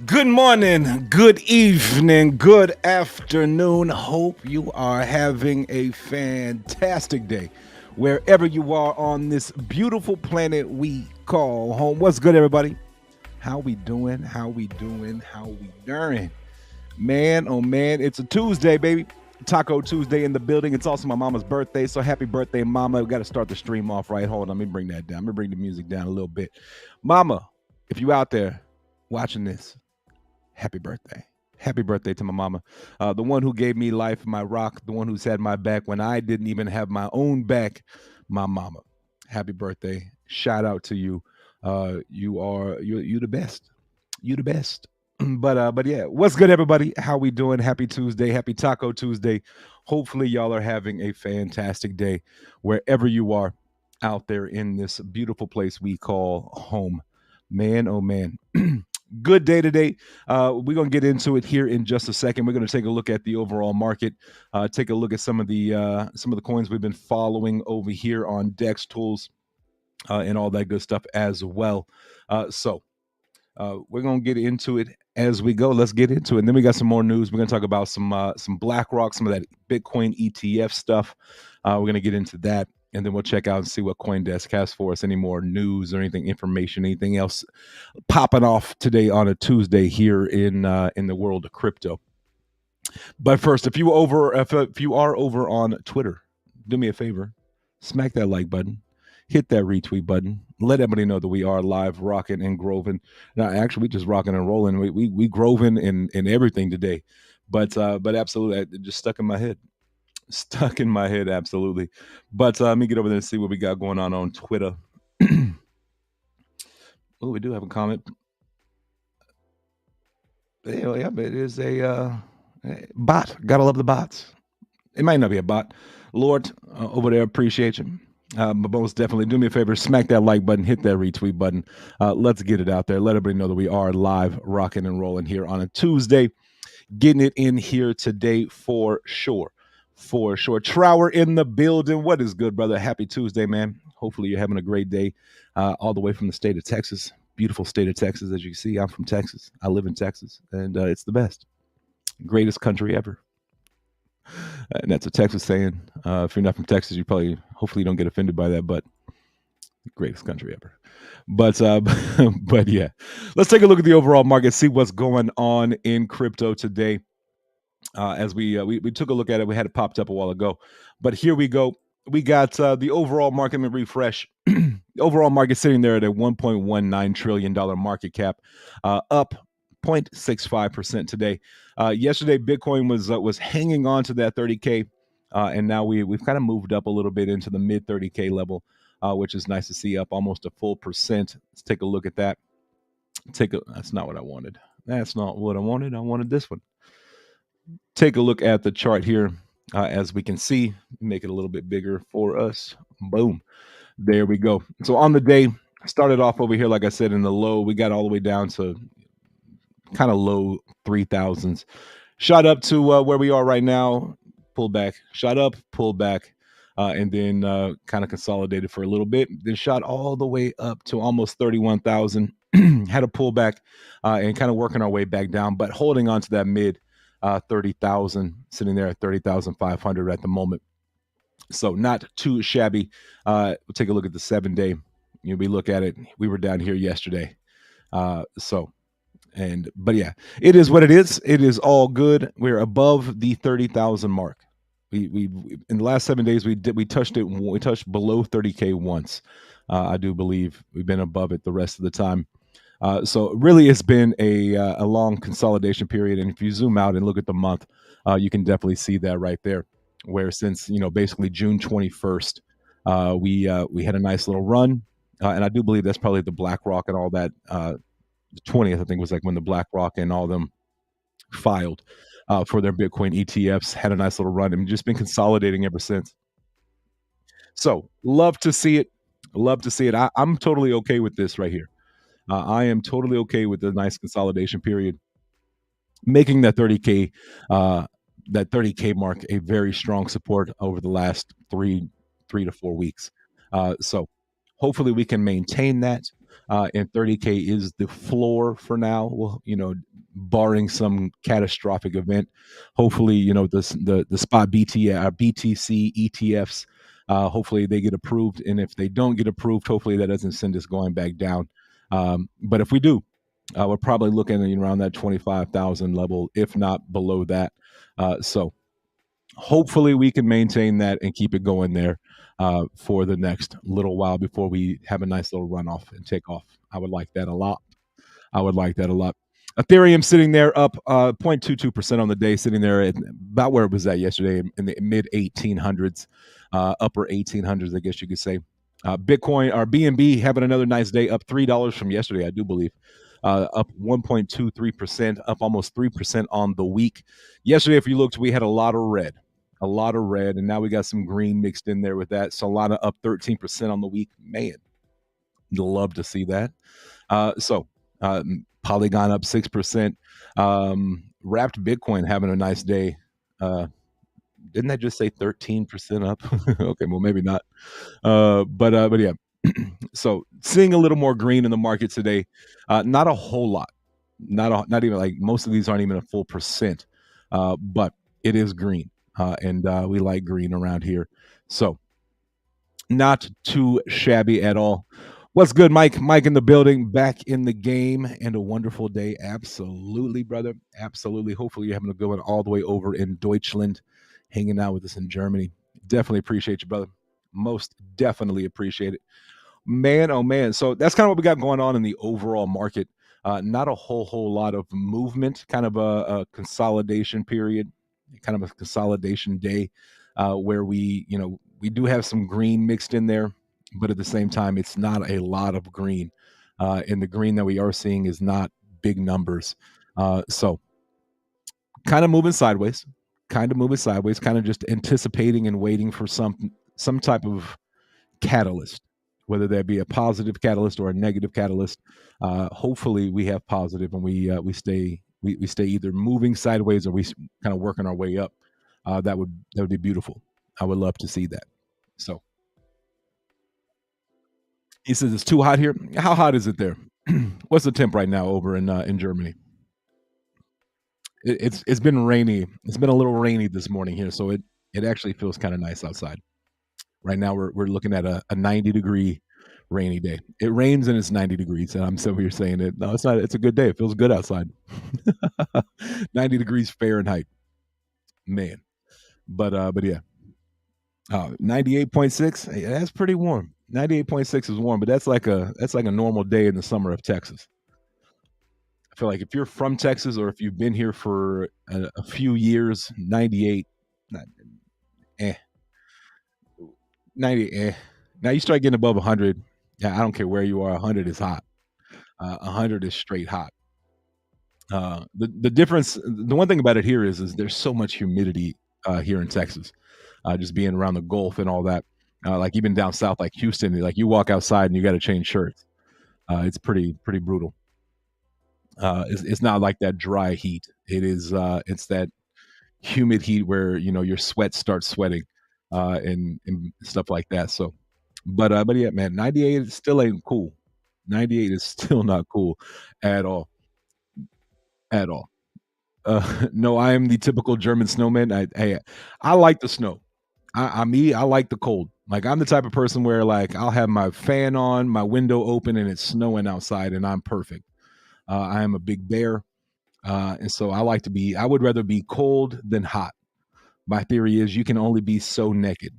Good morning, good evening, good afternoon. Hope you are having a fantastic day wherever you are on this beautiful planet we call home. What's good, everybody? How we doing? How we doing? How we doing? Man, oh man, it's a Tuesday, baby. Taco Tuesday in the building. It's also my mama's birthday, so happy birthday, mama. We got to start the stream off right. Hold on, let me bring that down. Let me bring the music down a little bit. Mama, if you out there watching this, happy birthday. Happy birthday to my mama. The one who gave me life, my rock, the one who's had my back when I didn't even have my own back, my mama. Happy birthday. Shout out to you. You the best. You the best. But yeah, what's good, everybody? How we doing? Happy Tuesday. Happy Taco Tuesday. Hopefully y'all are having a fantastic day wherever you are out there in this beautiful place we call home. Man, oh man. Good day today. We're gonna get into it here in just a second. We're gonna take a look at the overall market, take a look at some of the coins we've been following over here on Dex Tools, and all that good stuff as well. So we're gonna get into it as we go. Let's get into it. And then we got some more news. We're gonna talk about some Blackrock, some of that Bitcoin ETF stuff. We're gonna get into that, and then we'll check out and see what CoinDesk has for us. Any more news or anything, information, anything else popping off today on a Tuesday here in the world of crypto. But first, if you are over on Twitter, do me a favor, smack that like button, hit that retweet button, let everybody know that we are live, rocking and groving. Now, actually, we just rocking and rolling. We groving in everything today, but absolutely, it just stuck in my head. Stuck in my head, absolutely. But let me get over there and see what we got going on Twitter. Oh, we do have a comment. Yeah, but it is a bot. Gotta love the bots. It might not be a bot. Lord, over there, appreciate you. But most definitely, do me a favor, smack that like button, hit that retweet button. Let's get it out there. Let everybody know that we are live, rocking and rolling here on a Tuesday. Getting it in here today for sure. For sure. Trower in the building. What is good, brother? Happy Tuesday, man. Hopefully you're having a great day all the way from the state of Texas. Beautiful state of Texas. As you can see, I'm from Texas. I live in Texas, and it's the best. Greatest country ever. And that's a Texas saying. If you're not from Texas, you probably, hopefully, you don't get offended by that. But greatest country ever. But but yeah, let's take a look at the overall market, see what's going on in crypto today. As we took a look at it, we had it popped up a while ago, but here we go. We got the overall market. Let me refresh. The overall market sitting there at a $1.19 trillion market cap, up 0.65% today. Yesterday, Bitcoin was hanging on to that 30K, and now we've kind of moved up a little bit into the mid 30K level, which is nice to see, up almost a full percent. Let's take a look at that. That's not what I wanted. That's not what I wanted. I wanted this one. Take a look at the chart here. As we can see, make it a little bit bigger for us. Boom. There we go. So on the day, started off over here, like I said, in the low. We got all the way down to kind of low 3,000s. Shot up to where we are right now. Pull back. Shot up, pull back. And then kind of consolidated for a little bit. Then shot all the way up to almost 31,000. Had a pullback and kind of working our way back down, but holding on to that mid 30,000, sitting there at 30,500 at the moment. So not too shabby. We'll take a look at the 7-day. We look at it. We were down here yesterday. But yeah, it is what it is. It is all good. We're above the 30,000 mark. We in the last 7 days we touched it. We touched below 30K once. I do believe we've been above it the rest of the time. So really, it's been a long consolidation period. And if you zoom out and look at the month, you can definitely see that right there. Where since basically June 21st, we had a nice little run, and I do believe that's probably the BlackRock and all that. The 20th, I think, was like when the BlackRock and all them filed for their Bitcoin ETFs. Had a nice little run and just been consolidating ever since. So love to see it. Love to see it. I'm totally okay with this right here. I am totally okay with the nice consolidation period, making that 30K mark a very strong support over the last three to 4 weeks. So hopefully we can maintain that. and 30K is the floor for now. Well, barring some catastrophic event, hopefully, the spot BTC ETFs. Hopefully they get approved, and if they don't get approved, hopefully that doesn't send us going back down. But if we do, we're probably looking at around that 25,000 level, if not below that. So hopefully we can maintain that and keep it going there for the next little while before we have a nice little runoff and take off. I would like that a lot. I would like that a lot. Ethereum sitting there up 0.22% on the day, sitting there at about where it was at yesterday in the mid 1800s, upper 1800s, I guess you could say. Bitcoin, our BNB, having another nice day, up $3 from yesterday, I do believe. Up 1.23%, up almost 3% on the week. Yesterday, if you looked, we had a lot of red, and now we got some green mixed in there with that. Solana up 13% on the week. Man, love to see that. Polygon up 6%. Wrapped Bitcoin having a nice day. Didn't I just say 13% up? Okay, well maybe not. But yeah. So seeing a little more green in the market today. Not a whole lot. Not even like most of these aren't even a full percent. But it is green. And we like green around here. So not too shabby at all. What's good, Mike? Mike in the building, back in the game, and a wonderful day. Absolutely, brother. Absolutely. Hopefully you're having a good one all the way over in Deutschland, hanging out with us in Germany. Definitely appreciate you, brother. Most definitely appreciate it. Man, oh man. So that's kind of what we got going on in the overall market. Not a whole lot of movement, kind of a consolidation period, kind of a consolidation day, where we do have some green mixed in there, but at the same time, it's not a lot of green. And the green that we are seeing is not big numbers. So kind of moving sideways, kind of just anticipating and waiting for some type of catalyst, whether that be a positive catalyst or a negative catalyst. Hopefully we have positive and we stay either moving sideways or we kind of working our way up. That would be beautiful. I would love to see that. So he says it's too hot here. How hot is it there? What's the temp right now over in Germany? It's been rainy. It's been a little rainy this morning here, so it actually feels kind of nice outside. Right now we're looking at a 90-degree rainy day. It rains and it's 90 degrees, and I'm sitting here saying it. No, it's not. It's a good day. It feels good outside. 90 degrees Fahrenheit, man. But yeah. 98.6. Hey, that's pretty warm. 98.6 is warm, but that's like a normal day in the summer of Texas. I feel like if you're from Texas or if you've been here for a few years, 98, not, eh, 90, eh. Now you start getting above 100. Yeah, I don't care where you are. 100 is hot. 100 is straight hot. The difference, the one thing about it here is there's so much humidity here in Texas. Just being around the Gulf and all that. Like even down south, like Houston, like you walk outside and you got to change shirts. It's pretty brutal. It's not like that dry heat. It's that humid heat where your sweat starts sweating, and stuff like that. So, but yeah, man, 98 still ain't cool. 98 is still not cool at all, at all. No, I am the typical German snowman. I like the snow. I like the cold. Like I'm the type of person where like I'll have my fan on, my window open, and it's snowing outside, and I'm perfect. I am a big bear, and so I would rather be cold than hot. My theory is you can only be so naked.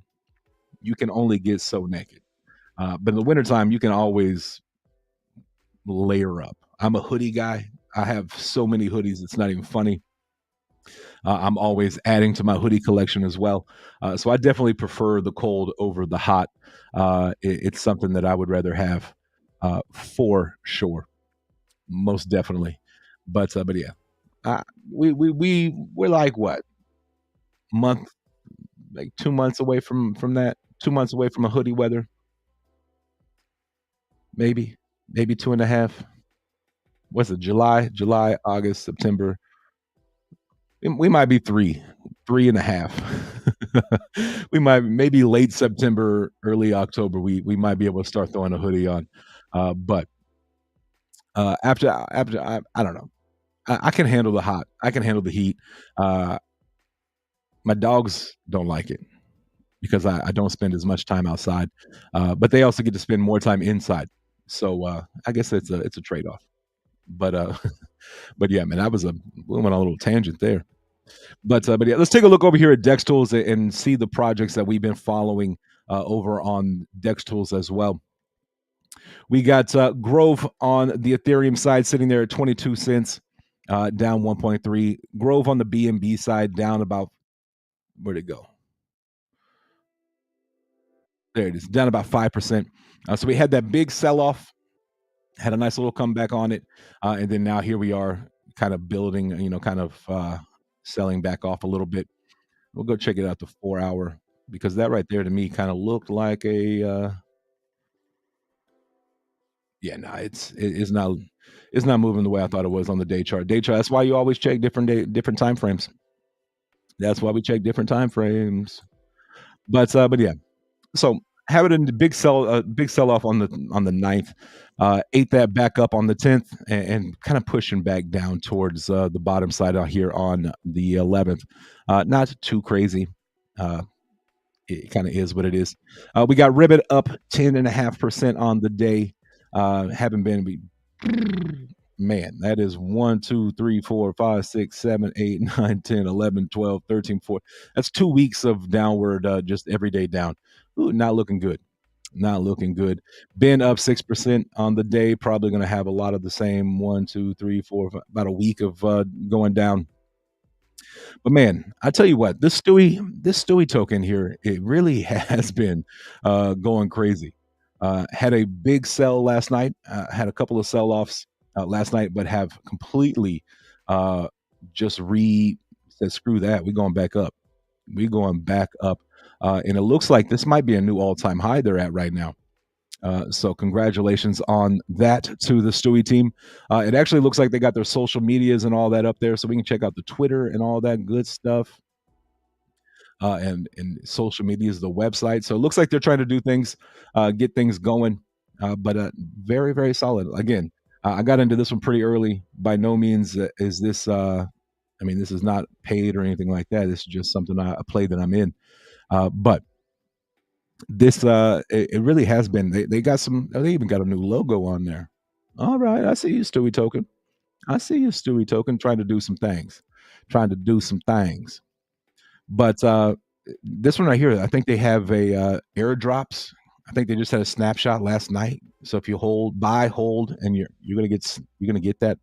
You can only get so naked. But in the wintertime, you can always layer up. I'm a hoodie guy. I have so many hoodies, it's not even funny. I'm always adding to my hoodie collection as well. So I definitely prefer the cold over the hot. It's something that I would rather have, for sure, most definitely. But yeah, uh, we're like what, month, like 2 months away from that. 2 months away from a hoodie weather, maybe two and a half. What's it? July, August, September. We might be three and a half. We might maybe late September, early October. We might be able to start throwing a hoodie on, but. After I don't know. I can handle the hot. I can handle the heat. Uh, my dogs don't like it because I don't spend as much time outside, but they also get to spend more time inside. So I guess it's a trade off. But but yeah, man, we went on a little tangent there. But yeah, let's take a look over here at Dex Tools and see the projects that we've been following over on Dex Tools as well. We got Grove on the Ethereum side sitting there at 22 cents, down 1.3. Grove on the BNB side down about, where'd it go? There it is, down about 5%. So we had that big sell off, had a nice little comeback on it, and then now here we are, kind of building, kind of selling back off a little bit. We'll go check it out the 4 hour because that right there to me kind of looked like a yeah, no, it's not moving the way I thought it was on the day chart. Day chart. That's why you always check different time frames. That's why we check different time frames. But yeah, so have it in the big sell off on the ninth. Ate that back up on the 10th and kind of pushing back down towards the bottom side out here on the 11th. Not too crazy. Uh, it kind of is what it is. We got Ribbit up 10.5% on the day. Haven't been man, that is 1, 2, 3, 4, 5, 6, 7, 8, 9, 10, 11, 12, 13, 14. That's 2 weeks of downward, just everyday down. Ooh, not looking good. Not looking good. Been up 6% on the day. Probably going to have a lot of the same 1, 2, 3, 4, about a week of going down. But man, I tell you what, this Stewie token here, it really has been going crazy. Had a big sell last night. Had a couple of sell offs last night, but have completely uh, just said screw that. We're going back up. We're going back up, and it looks like this might be a new all-time high they're at right now. So congratulations on that to the Stewie team. It actually looks like they got their social medias and all that up there, so we can check out the Twitter and all that good stuff. And social media is the website. So it looks like they're trying to do things, get things going. But very very solid. Again, I got into this one pretty early. By no means is this. I mean, this is not paid or anything like that. This is just something a play that I'm in. But this it really has been. They got some. They even got a new logo on there. All right, I see you, Stewie Token. I see you, Stewie Token, trying to do some things. Trying to do some things. But this one right here, I think they have a airdrops. I think they just had a snapshot last night. So if you hold, and you're gonna get that.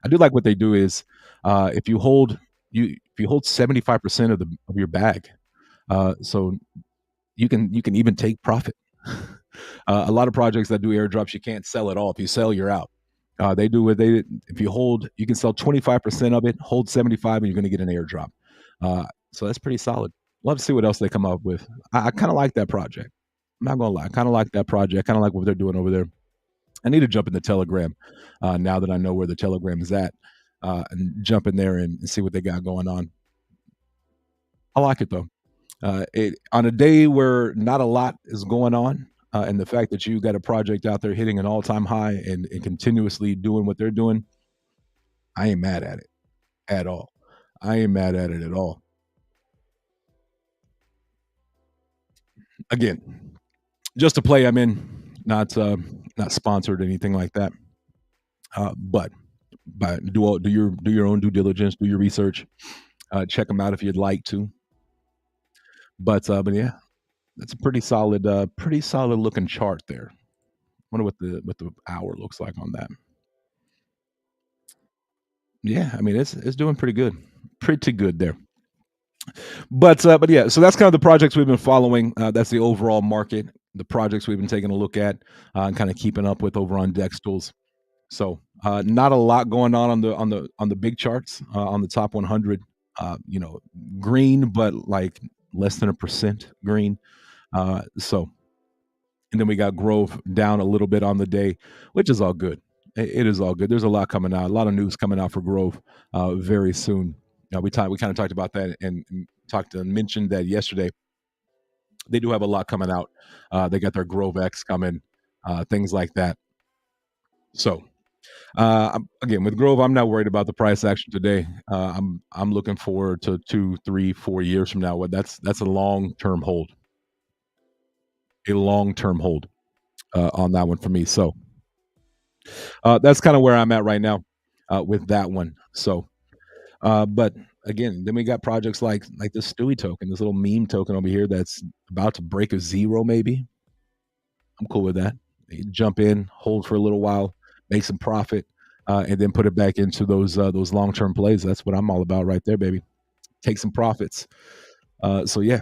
I do like what they do is if you hold 75% of your bag, so you can even take profit. A lot of projects that do airdrops, you can't sell it all. If you sell, you're out. They do what they if you hold, you can sell 25% of it, hold 75, and you're going to get an airdrop. So that's pretty solid. Love to see what else they come up with. I kind of like that project. I'm not gonna lie, I kind of like that project. Kind of like what they're doing over there. I need to jump in the Telegram now that I know where the Telegram is at, and jump in there and see what they got going on. I like it though. On a day where not a lot is going on, and the fact that you got a project out there hitting an all-time high and continuously doing what they're doing, I ain't mad at it at all. I ain't mad at it at all. Again, just a play I'm in, not sponsored or anything like that. But do your own due diligence, do your research, check them out if you'd like to. But yeah, that's a pretty solid looking chart there. Wonder what the hour looks like on that. Yeah, I mean it's doing pretty good there. But yeah, so that's kind of the projects we've been following. That's the overall market, the projects we've been taking a look at, and kind of keeping up with over on Dex Tools. So not a lot going on the big charts on the top 100. Green, but like less than 1% green. So and then we got Grove down a little bit on the day, which is all good. It is all good. There's a lot coming out, a lot of news coming out for Grove very soon. We kind of talked about that and talked and mentioned that yesterday. They do have a lot coming out. They got their Grove X coming, things like that. So Again, with Grove, I'm not worried about the price action today. I'm looking forward to 2, 3, 4 years from now. What that's a long term hold on that one for me. So that's kind of where I'm at right now with that one. So, but again, then we got projects like this Stewie token, this little meme token over here that's about to break a zero. Maybe I'm cool with that. You jump in, hold for a little while, make some profit, and then put it back into those long term plays. That's what I'm all about right there, baby. Take some profits. So yeah,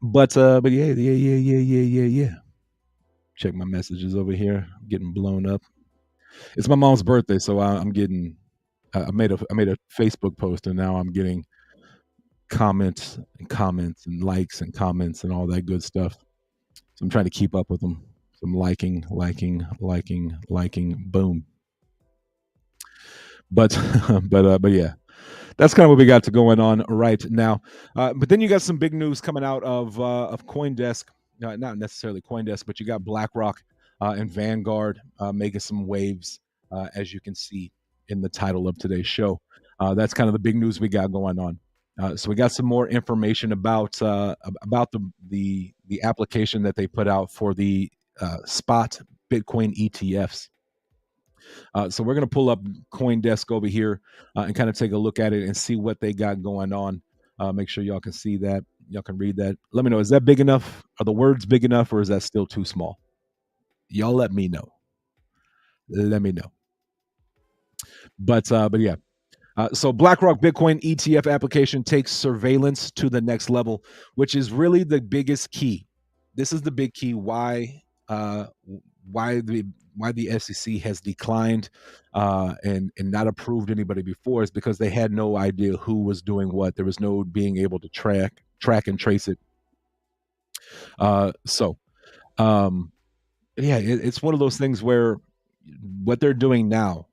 but yeah. Check my messages over here. I'm getting blown up. It's my mom's birthday, so I'm getting. I made a Facebook post, and now I'm getting comments and likes and comments and all that good stuff. So I'm trying to keep up with them. Some liking. Boom. But but yeah, that's kind of what we got to going on right now. But then you got some big news coming out of CoinDesk. Not necessarily CoinDesk, but you got BlackRock and Vanguard making some waves, as you can see in the title of today's show. That's kind of the big news we got going on. So we got some more information about the application that they put out for the spot Bitcoin ETFs. So we're going to pull up CoinDesk over here and kind of take a look at it and see what they got going on. Make sure y'all can see that. Y'all can read that. Let me know. Is that big enough? Are the words big enough, or is that still too small? Y'all let me know. Let me know. But yeah. So BlackRock Bitcoin ETF application takes surveillance to the next level, which is really the biggest key. This is the big key uh, why the SEC has declined and not approved anybody before is because they had no idea who was doing what. There was no being able to track and trace it. So yeah, it's one of those things where what they're doing now,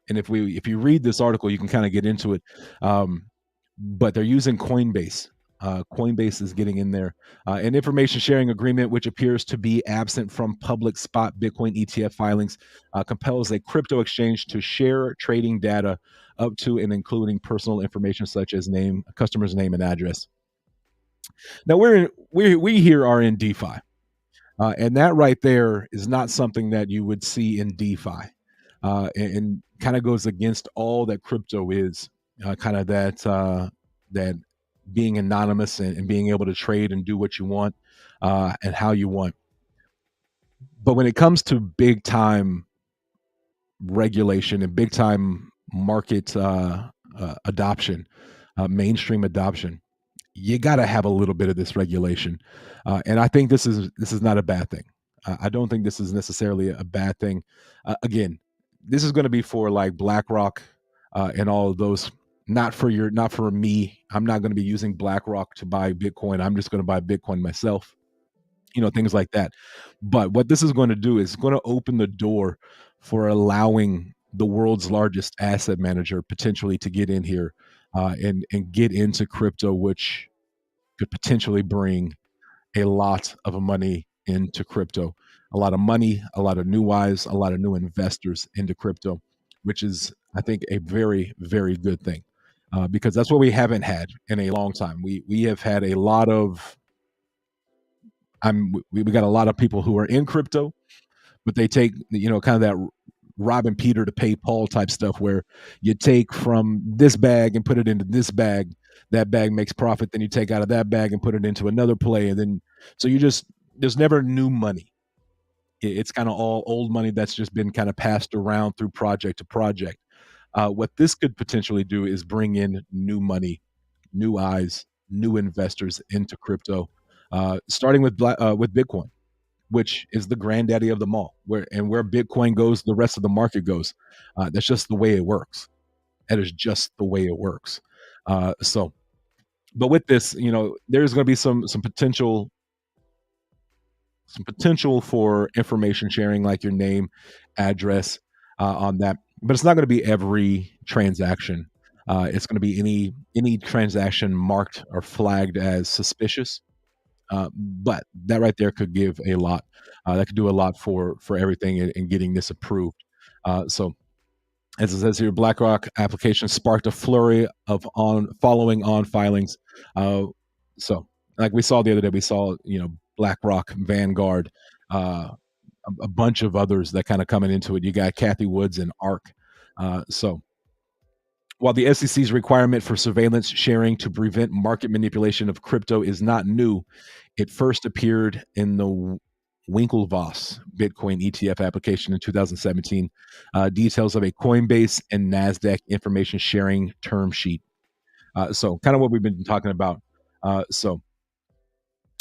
and if you read this article, you can kind of get into it. But they're using Coinbase. Coinbase is getting in there. An information sharing agreement, which appears to be absent from public spot Bitcoin ETF filings, compels a crypto exchange to share trading data up to and including personal information such as name, customer's name, and address. Now we here are in DeFi, and that right there is not something that you would see in DeFi, and kind of goes against all that crypto is. Kind of that being anonymous and being able to trade and do what you want and how you want. But when it comes to big time regulation and big time market adoption, mainstream adoption, you got to have a little bit of this regulation. And I think this is not a bad thing. I don't think this is necessarily a bad thing. Again, this is going to be for like BlackRock and all of those. Not for me. I'm not going to be using BlackRock to buy Bitcoin. I'm just going to buy Bitcoin myself. Things like that. But what this is going to do is going to open the door for allowing the world's largest asset manager potentially to get in here and get into crypto, which could potentially bring a lot of money into crypto, a lot of money, a lot of new eyes, a lot of new investors into crypto, which is, I think, a very, very good thing. Because that's what we haven't had in a long time. We have had a lot of we got a lot of people who are in crypto, but they take kind of that robbing Peter to pay Paul type stuff where you take from this bag and put it into this bag. That bag makes profit, then you take out of that bag and put it into another play, and then so there's never new money. It's kind of all old money that's just been kind of passed around through project to project. What this could potentially do is bring in new money, new eyes, new investors into crypto, starting with Bitcoin, which is the granddaddy of them all. Where Bitcoin goes, the rest of the market goes. That's just the way it works. That is just the way it works. So, but with this, there's going to be some potential for information sharing, like your name, address, on that. But it's not going to be every transaction. It's going to be any transaction marked or flagged as suspicious. But that right there could give a lot. That could do a lot for everything in getting this approved. So as it says here, BlackRock application sparked a flurry of on following on filings. Uh, so, like we saw the other day, we saw BlackRock, Vanguard, a bunch of others that kind of coming into it. You got Kathy Woods and ARK. So, while the SEC's requirement for surveillance sharing to prevent market manipulation of crypto is not new, it first appeared in the Winklevoss Bitcoin ETF application in 2017. Details of a Coinbase and Nasdaq information sharing term sheet. So, kind of what we've been talking about. So,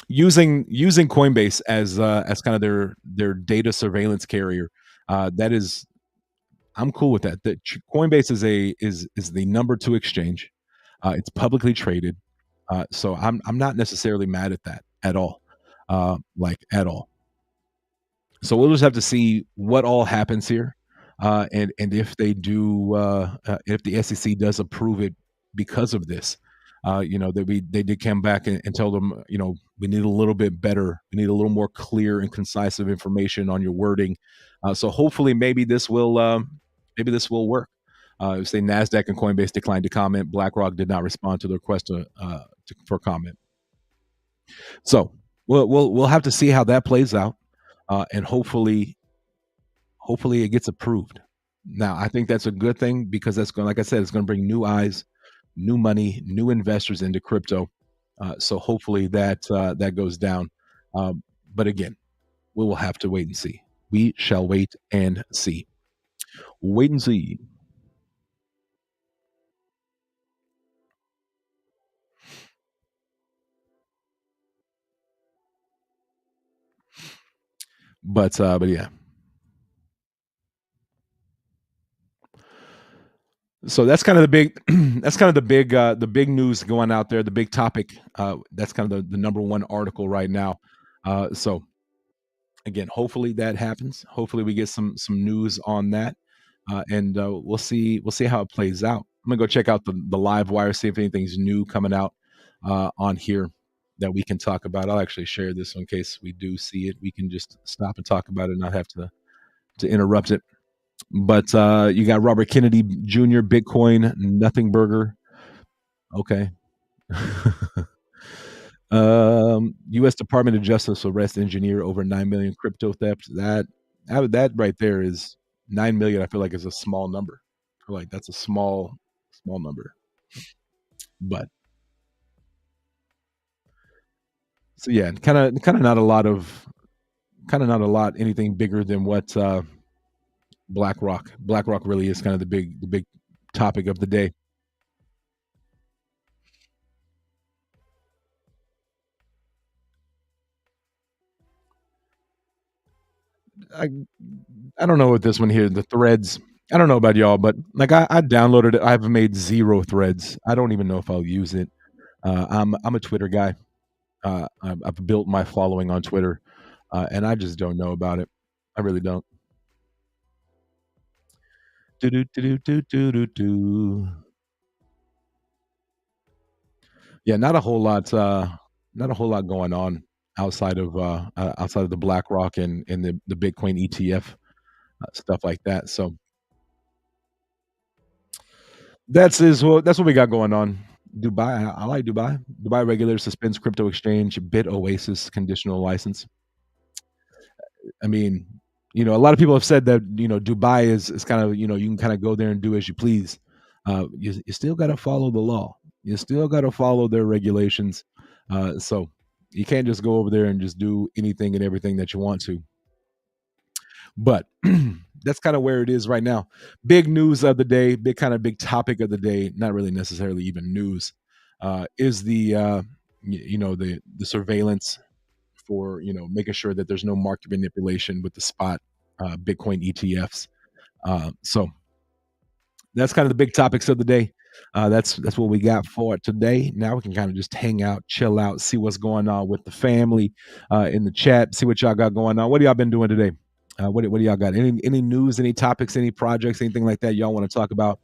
using Coinbase as kind of their data surveillance carrier. That is, I'm cool with that. That Coinbase is the number two exchange. It's publicly traded. So I'm not necessarily mad at that at all. Like at all. So we'll just have to see what all happens here, and if they do, if the SEC does approve it because of this. That they did come back and tell them, we need a little bit better, we need a little more clear and concise of information on your wording. So hopefully, maybe this will work. Say Nasdaq and Coinbase declined to comment. BlackRock did not respond to the request for comment. So we'll have to see how that plays out, and hopefully it gets approved. Now, I think that's a good thing because that's going, like I said, it's going to bring new eyes, new money, new investors into crypto. So hopefully that goes down. But again, we will have to wait and see. We shall wait and see. Wait and see. But yeah. So that's kind of the big that's kind of the big news going out there, the big topic. That's kind of the number one article right now. So again, hopefully that happens. Hopefully we get some news on that, and we'll see how it plays out. I'm gonna go check out the live wire, see if anything's new coming out on here that we can talk about. I'll actually share this in case we do see it. We can just stop and talk about it, and not have to interrupt it. But you got Robert Kennedy Jr., Bitcoin, Nothing Burger. Okay. U.S. Department of Justice arrest engineer over 9 million crypto theft. That right there is 9 million. I feel like is a small number. I feel like that's a small number. But so yeah, kind of not a lot anything bigger than what BlackRock really is kind of the big topic of the day. I I don't know what this one here, the threads. I don't know about y'all, but like I downloaded it. I've made zero threads. I don't even know if I'll use it. I'm a Twitter guy. I've built my following on Twitter, and I just don't know about it. I really don't. Do do do do do do do. Yeah, not a whole lot going on outside of the BlackRock and the Bitcoin ETF, stuff like that. So that's what we got going on. Dubai, I like Dubai. Dubai regulator suspends crypto exchange Bit Oasis conditional license. I mean, a lot of people have said that Dubai is kind of you can kind of go there and do as you please. You still got to follow the law. You still got to follow their regulations. So you can't just go over there and just do anything and everything that you want to. But that's kind of where it is right now. Big news of the day, big topic of the day, not really necessarily even news, is the surveillance for making sure that there's no market manipulation with the spot Bitcoin ETFs. So that's kind of the big topics of the day. That's what we got for today. Now we can kind of just hang out, chill out, see what's going on with the family in the chat, see what y'all got going on. What have y'all been doing today? What do y'all got? Any news, any topics, any projects, anything like that y'all want to talk about?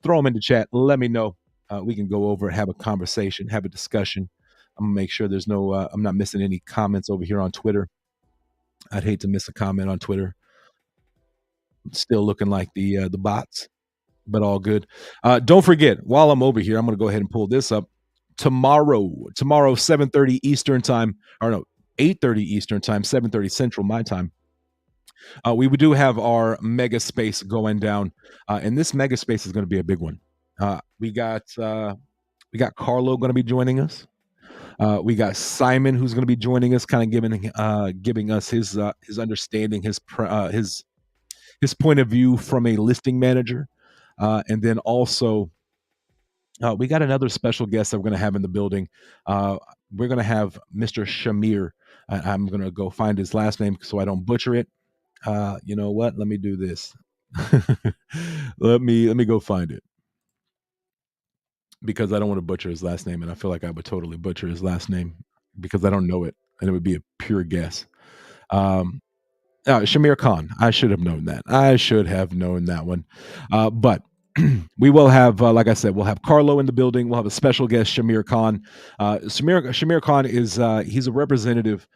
Throw them in the chat. Let me know. We can go over, have a conversation, have a discussion. I'm gonna make sure there's no. I'm not missing any comments over here on Twitter. I'd hate to miss a comment on Twitter. Still looking like the bots, but all good. Don't forget, while I'm over here, I'm gonna go ahead and pull this up. Tomorrow, 7:30 Eastern time, or no, 8:30 Eastern time, 7:30 Central my time. We do have our mega space going down, and this mega space is going to be a big one. We got Carlo going to be joining us. We got Simon who's going to be joining us, kind of giving us his understanding, his point of view from a listing manager, and then also we got another special guest that we're going to have in the building. We're going to have Mr. Shamir. I'm going to go find his last name so I don't butcher it. You know what? Let me do this. Let me go find it because I don't want to butcher his last name, and I feel like I would totally butcher his last name because I don't know it, and it would be a pure guess. Um, Shamir Khan. I should have known that. I should have known that one. But we will have, like I said, we'll have Carlo in the building. We'll have a special guest, Shamir Khan. Shamir Khan is he's a representative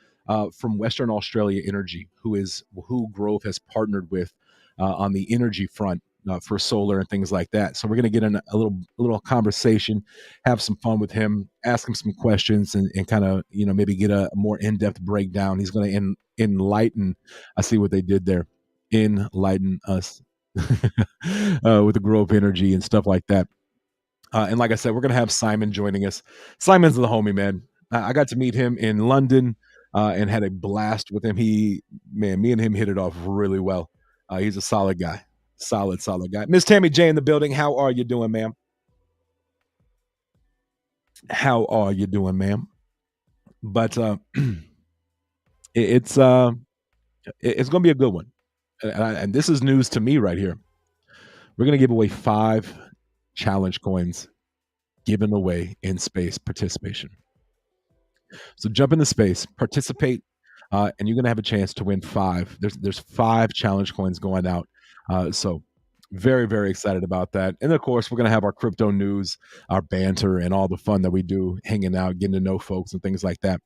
from Western Australia Energy, who Grove has partnered with on the energy front for solar and things like that. So we're going to get in a little conversation, have some fun with him, ask him some questions, and kind of maybe get a more in depth breakdown. He's going to enlighten. I see what they did there. Enlighten us with the Grove Energy and stuff like that. And like I said, we're gonna have Simon joining us. Simon's the homie, man. I got to meet him in London and had a blast with him. Me and him hit it off really well. He's a solid guy, solid guy. Miss Tammy J in the building. How are you doing, ma'am? How are you doing, ma'am? But it's it's gonna be a good one, and this is news to me right here. We're gonna give away 5 challenge coins given away in space participation. So jump into space, participate, and you're gonna have a chance to win 5. There's 5 challenge coins going out. So very excited about that. And of course, we're gonna have our crypto news, our banter, and all the fun that we do, hanging out, getting to know folks, and things like that.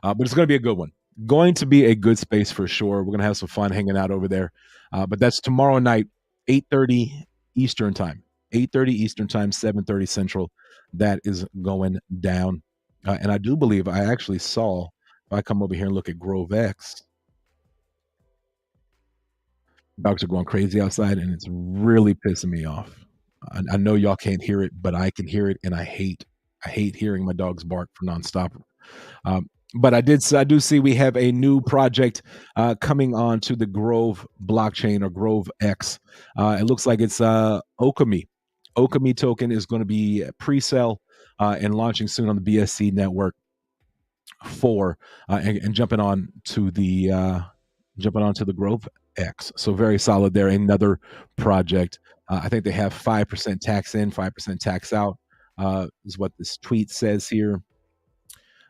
But it's gonna be a good one. Going to be a good space for sure. We're gonna have some fun hanging out over there. But that's tomorrow night, 8:30 Eastern time. 8:30 Eastern time, 7:30 Central. That is going down. And I do believe I actually saw, if I come over here and look at Grove X, dogs are going crazy outside and it's really pissing me off. I know y'all can't hear it, but I can hear it, and I hate hearing my dogs bark for nonstop. Um, but I do see we have a new project coming on to the Grove blockchain, or Grove X. It looks like it's Okami. Okami token is going to be pre-sale and launching soon on the BSC network for and jumping onto the Grove X. So very solid there. Another project. I think they have 5% tax in, 5% tax out. Is what this tweet says here.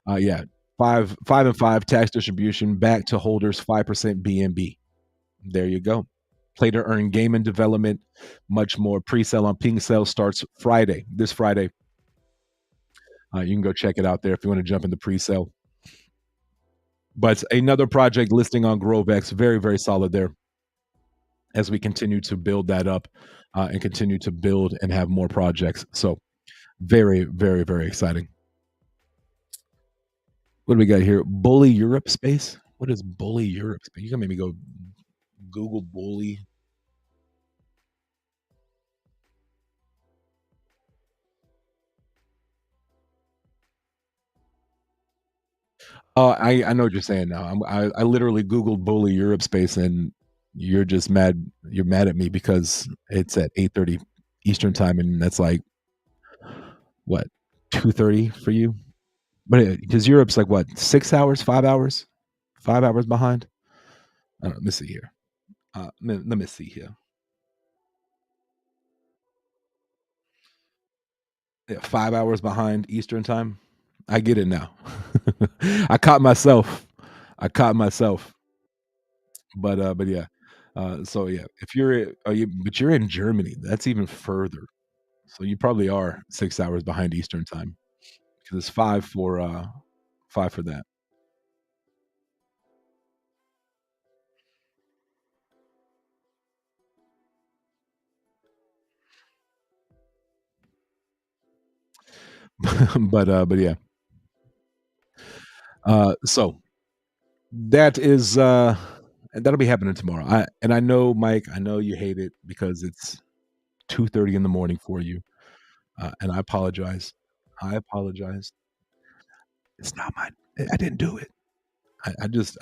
Yeah, 5 and 5 tax distribution back to holders, 5% BNB. There you go. Play to earn gaming development, much more. Pre-sale on Ping Sale starts this Friday. You can go check it out there if you want to jump into pre-sale. But another project listing on GroveX, very solid there as we continue to build that up and continue to build and have more projects. So very exciting. What do we got here? Bully Europe space. What is Bully Europe space? You can maybe go Google Bully. I know what you're saying now. I literally Googled Bully Europe space, and you're just mad. You're mad at me because it's at 8:30 Eastern time, and that's like what 2:30 for you. But because Europe's like what 6 hours, 5 hours, 5 hours behind. I don't know, let me see here. Let me see here. Yeah, 5 hours behind Eastern time. I get it now. I caught myself. I caught myself. But yeah. So yeah, if but you're in Germany. That's even further. So you probably are 6 hours behind Eastern time because it's five for that. But yeah. So that is that'll be happening tomorrow. I know, Mike. I know you hate it because it's 2:30 in the morning for you, and I apologize. I apologize. It's not mine. I didn't do it. I'm just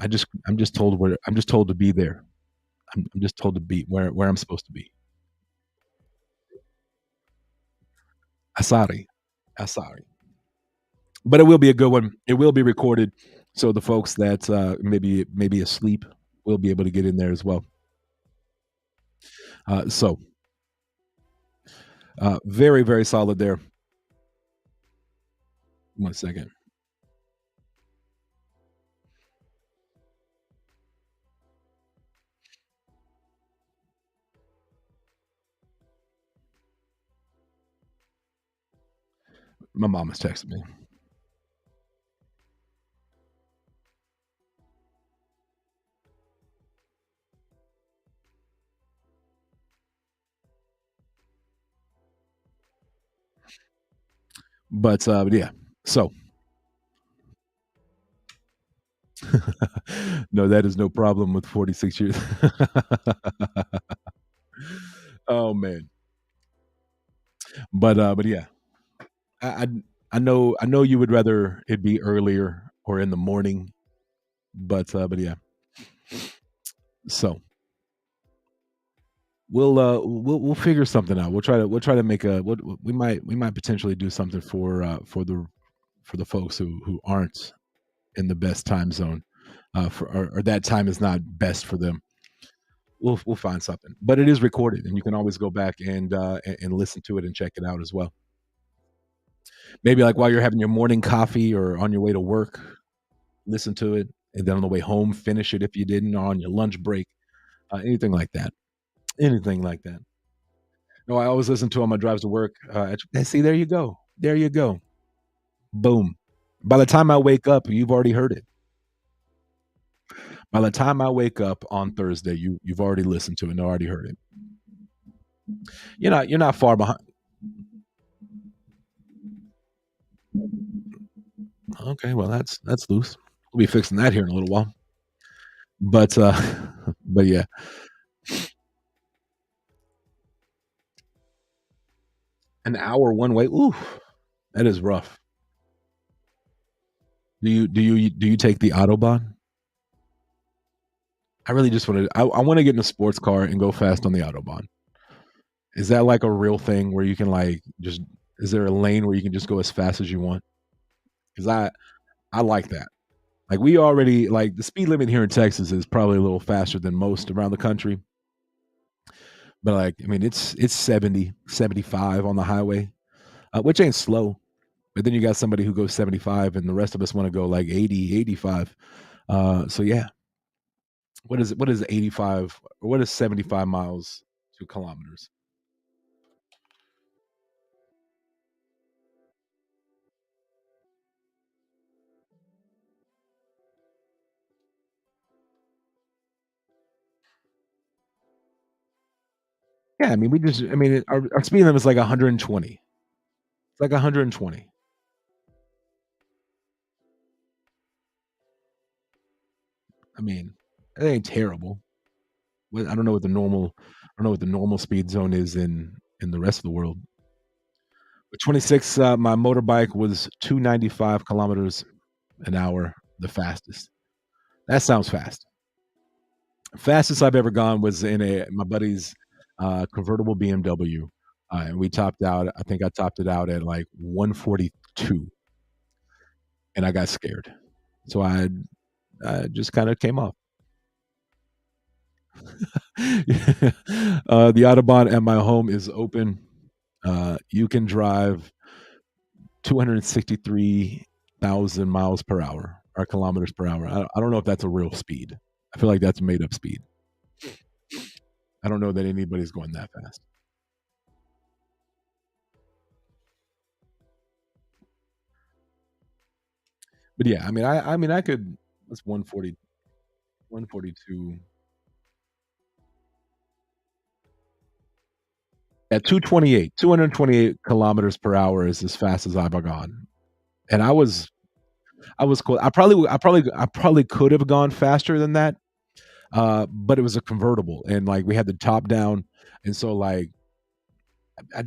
told where I'm just told to be there. I'm just told to be where I'm supposed to be. Sorry, sorry. But it will be a good one. It will be recorded, so the folks that maybe asleep will be able to get in there as well. So very very solid there. 1 second. My mom has texted me. But yeah. So no, that is no problem with 46 years. Oh man. But yeah. I, I I know you would rather it be earlier or in the morning, but yeah. So we'll figure something out. We'll try to make a we might potentially do something for the folks who aren't in the best time zone, or that time is not best for them. We'll find something, but it is recorded, and you can always go back and listen to it and check it out as well. Maybe like while you're having your morning coffee or on your way to work, listen to it, and then on the way home, finish it if you didn't, or on your lunch break, anything like that. Anything like that. No, I always listen to on my drives to work. See, there you go. There you go. Boom. By the time I wake up, you've already heard it. By the time I wake up on Thursday, you've already listened to it and already heard it. You're not far behind. Okay, well that's loose. We'll be fixing that here in a little while. But but yeah, an hour one way. Ooh, that is rough. Do you take the autobahn? I really just want to. I want to get in a sports car and go fast on the autobahn. Is that like a real thing where you can like just? Is there a lane where you can just go as fast as you want? Because I like that. Like we already like the speed limit here in Texas is probably a little faster than most around the country. But like I mean it's 70, 75 on the highway, which ain't slow. But then you got somebody who goes 75 and the rest of us want to go like 80, 85. So yeah, what is 85 or what is 75 miles to kilometers? Yeah, I mean we just I mean our speed limit is like 120. It's like 120. I mean, it ain't terrible. I don't know what the normal I don't know what the normal speed zone is in the rest of the world. With 26, my motorbike was 295 kilometers an hour, the fastest. That sounds fast. Fastest I've ever gone was in a my buddy's convertible BMW, and we topped out. I think I topped it out at like 142, and I got scared, so I just kind of came off. The autobahn at my home is open. You can drive 263,000 miles per hour or kilometers per hour. I don't know if that's a real speed. I feel like that's made up speed. I don't know that anybody's going that fast. But yeah, I mean, I could. That's 140, 142. At 228, 228 kilometers per hour is as fast as I've gone. And I was cool. I probably could have gone faster than that. But it was a convertible and like we had the top down. And so like I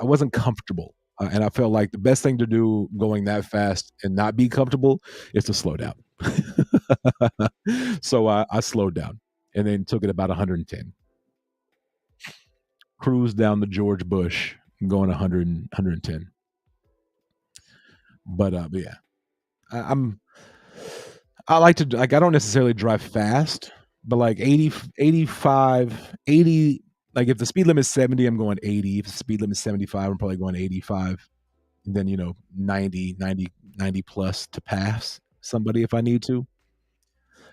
wasn't comfortable. And I felt like the best thing to do going that fast and not be comfortable is to slow down. So I slowed down and then took it about 110. Cruised down the George Bush going 100, 110. But yeah, I'm I like to like I don't necessarily drive fast, but like 80, 85, 80. Like if the speed limit is 70, I'm going 80. If the speed limit is 75, I'm probably going 85. And then, 90 plus to pass somebody if I need to.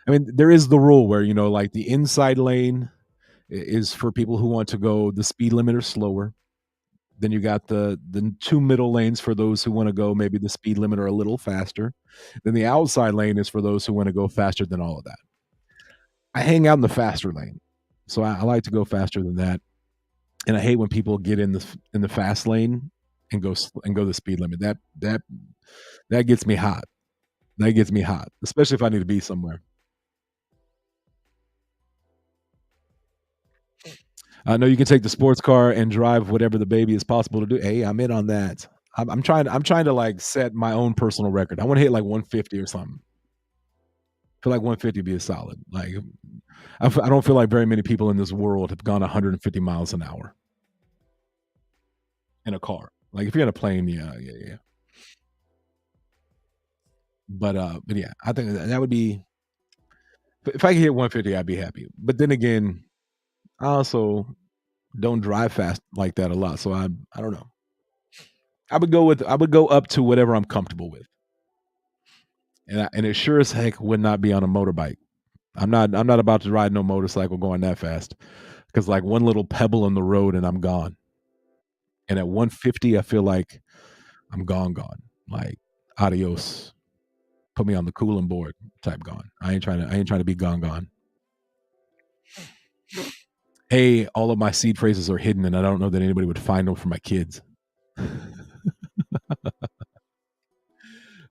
I mean, there is the rule where, like the inside lane is for people who want to go the speed limit or slower. Then you got the two middle lanes for those who want to go maybe the speed limit or a little faster. Then the outside lane is for those who want to go faster than all of that. I hang out in the faster lane, so I like to go faster than that. And I hate when people get in the fast lane and go the speed limit. That gets me hot. That gets me hot, especially if I need to be somewhere. I know you can take the sports car and drive whatever the baby is possible to do. Hey, I'm in on that. I'm trying to like set my own personal record. I want to hit like 150 or something. I feel like 150 would be a solid. Like I don't feel like very many people in this world have gone 150 miles an hour in a car. Like if you're in a plane, yeah, yeah, yeah. But yeah, I think that would be if I could hit 150, I'd be happy. But then again, I also don't drive fast like that a lot, so I don't know. I would go up to whatever I'm comfortable with, and it sure as heck would not be on a motorbike. I'm not about to ride no motorcycle going that fast because like one little pebble in the road and I'm gone. And at 150, I feel like I'm gone. Like adios, put me on the cooling board type gone. I ain't trying to be gone. Hey, all of my seed phrases are hidden, and I don't know that anybody would find them for my kids.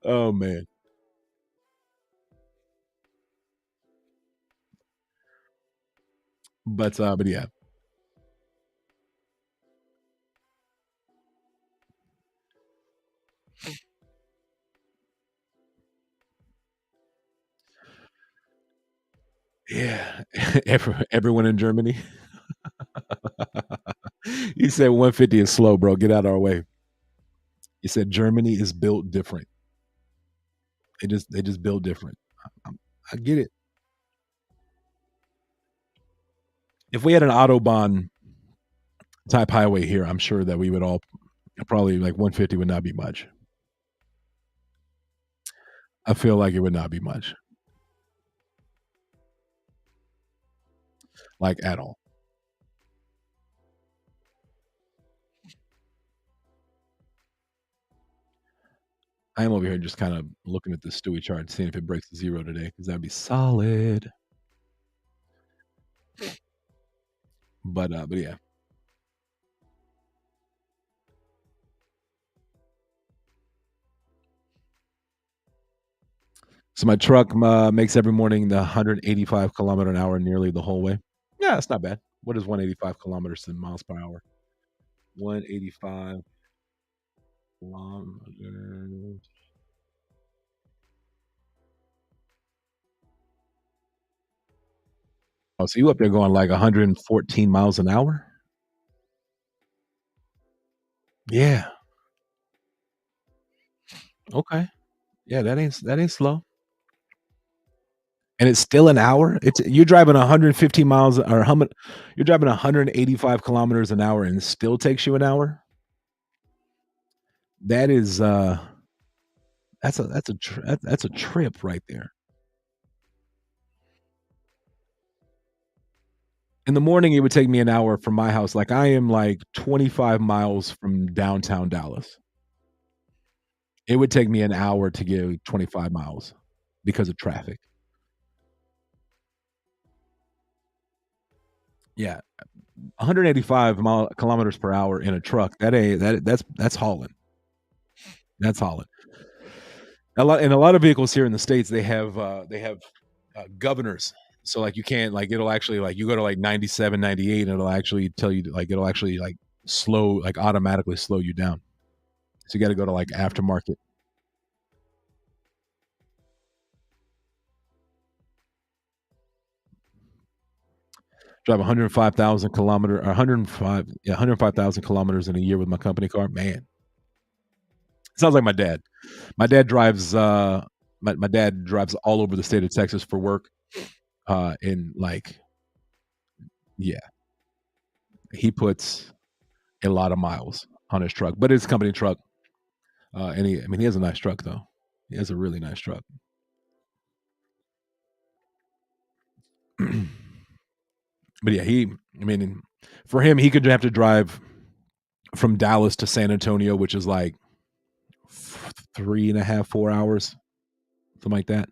Oh man, but yeah, yeah. Everyone in Germany. He said 150 is slow, bro. Get out of our way. He said Germany is built different. They just build different. I get it. If we had an autobahn type highway here, I'm sure that we would all probably like 150 would not be much. I feel like it would not be much, like at all. I am over here just kind of looking at the Stewie chart, seeing if it breaks zero today, because that'd be solid. But yeah. So my truck makes every morning the 185 kilometer an hour nearly the whole way. Yeah, that's not bad. What is 185 kilometers in miles per hour? 185 kilometers. Oh, so you up there going like 114 miles an hour? Yeah. Okay. Yeah, that ain't slow. And it's still an hour. It's you're driving 115 miles or how much? You're driving 185 kilometers an hour, and it still takes you an hour. That is that's a trip right there. In the morning, it would take me an hour from my house. Like I am like 25 miles from downtown Dallas. It would take me an hour to go 25 miles because of traffic. Yeah, 185 kilometers per hour in a truck. That ain't that's hauling. That's hauling. A lot of vehicles here in the states, they have governors. So like you can't like it'll actually like you go to like 97, 98, and it'll actually tell you to, like it'll actually like slow like automatically slow you down. So you got to go to like aftermarket. Drive 105,000 kilometer or 105 yeah 105,000 kilometers in a year with my company car. Man, sounds like my dad. My dad drives my dad drives all over the state of Texas for work. In like yeah, he puts a lot of miles on his truck, but it's a company truck. And he I mean he has a nice truck though. He has a really nice truck. But yeah, he I mean for him he could have to drive from Dallas to San Antonio, which is like 3.5, 4 hours, something like that.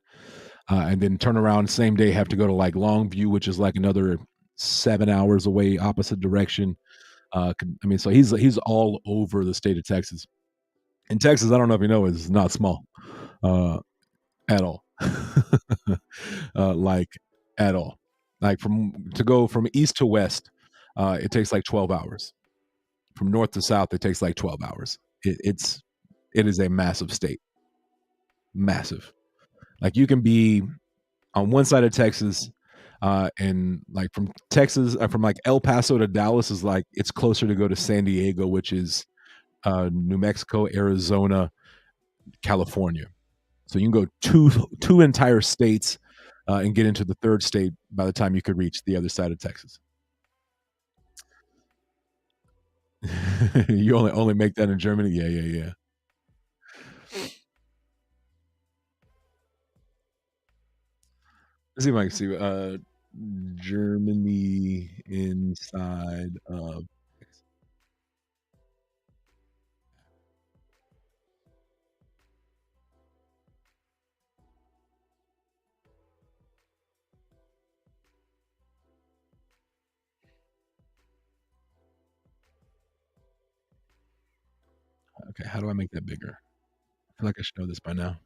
And then turn around same day, have to go to like Longview, which is like another 7 hours away, opposite direction. I mean, so he's all over the state of Texas. And Texas, I don't know if you know, is not small uh, at all. Like at all. Like from to go from east to west, it takes like 12 hours. From north to south, it takes like 12 hours. It is a massive state, massive. Like you can be on one side of Texas, and like from Texas, from like El Paso to Dallas is like it's closer to go to San Diego, which is New Mexico, Arizona, California. So you can go two entire states and get into the third state by the time you could reach the other side of Texas. You only make that in Germany. Yeah, yeah, yeah. Let's see if I can see Germany inside of. Okay, how do I make that bigger? I feel like I should know this by now.